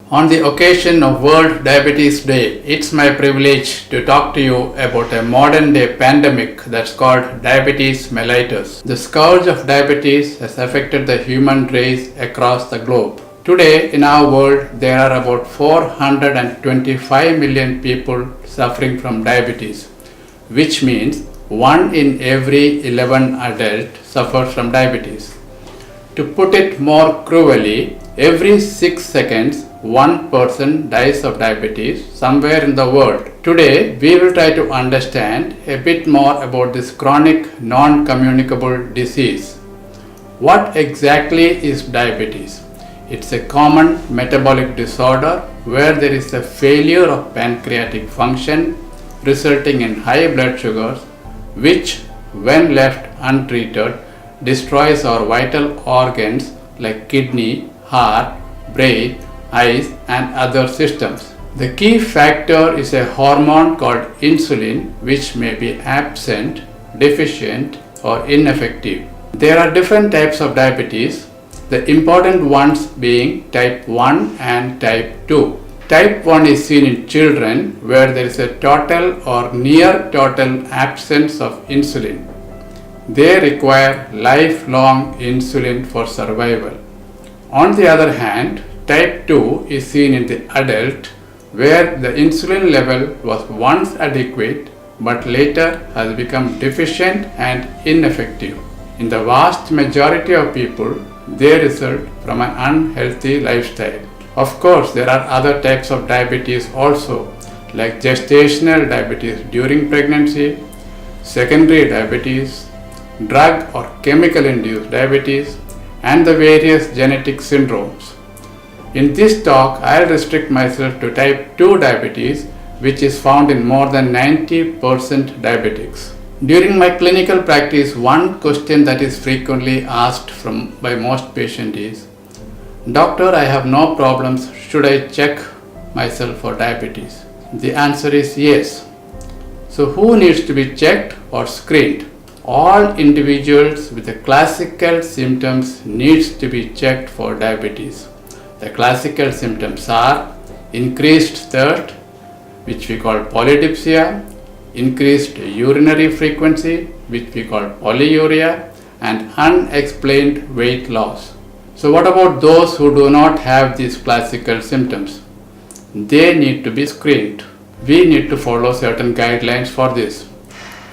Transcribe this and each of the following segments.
On the occasion of World Diabetes Day, it's my privilege to talk to you about a modern day pandemic that's called diabetes mellitus. The scourge of diabetes has affected the human race across the globe. Today in our world, there are about 425 million people suffering from diabetes, which means 1 in every 11 adults suffers from diabetes. To put it more cruelly, every 6 seconds, one person dies of diabetes somewhere in the world. Today, we will try to understand a bit more about this chronic non-communicable disease. What exactly is diabetes? It's a common metabolic disorder where there is a failure of pancreatic function resulting in high blood sugars, which, when left untreated, destroys our vital organs like kidney, heart, brain, eyes and other systems. The key factor is a hormone called insulin, which may be absent, deficient or ineffective. There are different types of diabetes, the important ones being type 1 and type 2. Type 1 is seen in children where there is a total or near total absence of insulin. They require lifelong insulin for survival. On the other hand, type 2 is seen in the adult where the insulin level was once adequate but later has become deficient and ineffective. In the vast majority of people, they result from an unhealthy lifestyle. Of course, there are other types of diabetes also, like gestational diabetes during pregnancy, secondary diabetes, drug or chemical induced diabetes, and the various genetic syndromes. In this talk, I'll restrict myself to type 2 diabetes, which is found in more than 90% diabetics. During my clinical practice, one question that is frequently asked by most patients is, "Doctor, I have no problems. Should I check myself for diabetes?" The answer is yes. So who needs to be checked or screened? All individuals with the classical symptoms needs to be checked for diabetes. The classical symptoms are increased thirst, which we call polydipsia, increased urinary frequency, which we call polyuria, and unexplained weight loss. So what about those who do not have these classical symptoms? They need to be screened. We need to follow certain guidelines for this.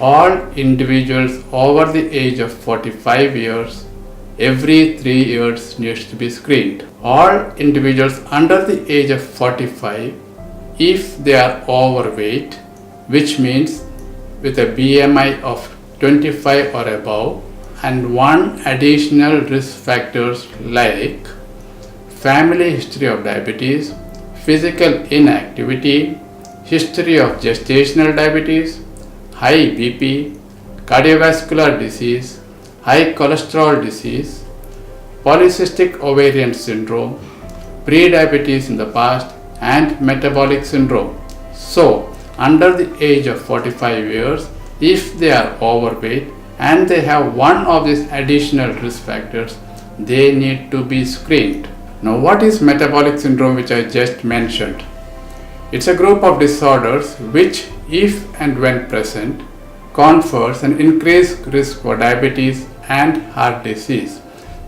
All individuals over the age of 45 years, every 3 years needs to be screened. All individuals under the age of 45, if they are overweight, which means with a BMI of 25 or above, and one additional risk factors like family history of diabetes, physical inactivity, history of gestational diabetes, high BP, cardiovascular disease, high cholesterol disease, polycystic ovarian syndrome, prediabetes in the past, and metabolic syndrome. So, under the age of 45 years, if they are overweight and they have one of these additional risk factors, they need to be screened. Now, what is metabolic syndrome, which I just mentioned? It's a group of disorders which, if and when present, confers an increased risk for diabetes and heart disease.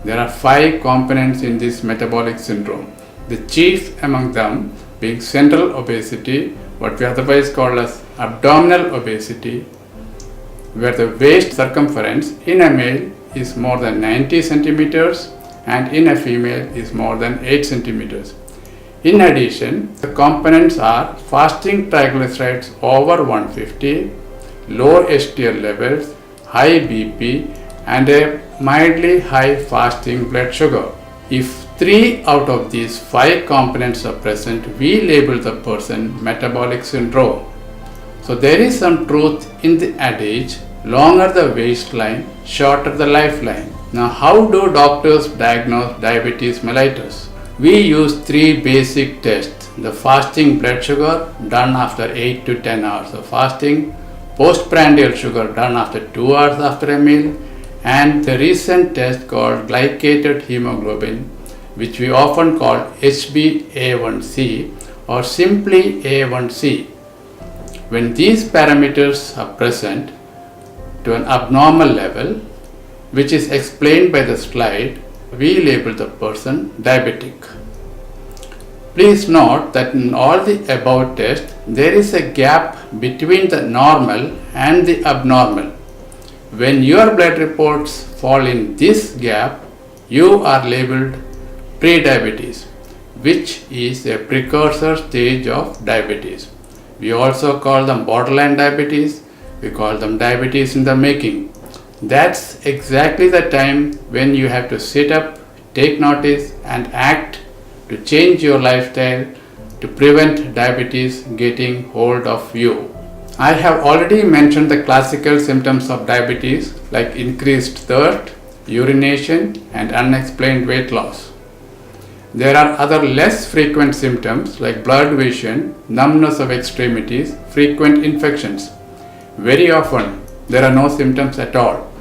There are 5 components in this metabolic syndrome. The chief among them being central obesity, what we otherwise call as abdominal obesity, where the waist circumference in a male is more than 90 centimeters and in a female is more than 8 centimeters. In addition, the components are fasting triglycerides over 150, low HDL levels, high BP, and a mildly high fasting blood sugar. If 3 out of these 5 components are present, we label the person metabolic syndrome. So there is some truth in the adage, longer the waistline, shorter the lifeline. Now, how do doctors diagnose diabetes mellitus? We use 3 basic tests: the fasting blood sugar done after 8 to 10 hours of fasting, postprandial sugar done after 2 hours after a meal, and the recent test called glycated hemoglobin, which we often call HbA1c or simply A1c. When these parameters are present to an abnormal level, which is explained by the slide, we label the person diabetic. Please note that in all the above tests, there is a gap between the normal and the abnormal. When your blood reports fall in this gap, you are labeled pre-diabetes, which is a precursor stage of diabetes. We also call them borderline diabetes. We call them diabetes in the making. That's exactly the time when you have to sit up, take notice, and act to change your lifestyle to prevent diabetes getting hold of you. I have already mentioned the classical symptoms of diabetes like increased thirst, urination, and unexplained weight loss. There are other less frequent symptoms like blurred vision, numbness of extremities, frequent infections. Very often, there are no symptoms at all.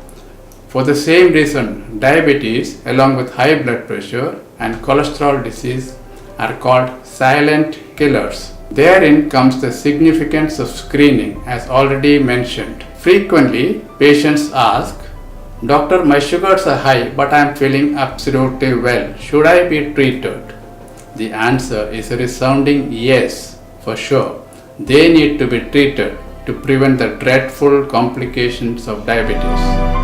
For the same reason, diabetes, along with high blood pressure and cholesterol disease, are called silent killers. Therein comes the significance of screening, as already mentioned. Frequently, patients ask, "Doctor, my sugars are high, but I am feeling absolutely well. Should I be treated?" The answer is a resounding yes, for sure. They need to be treated to prevent the dreadful complications of diabetes.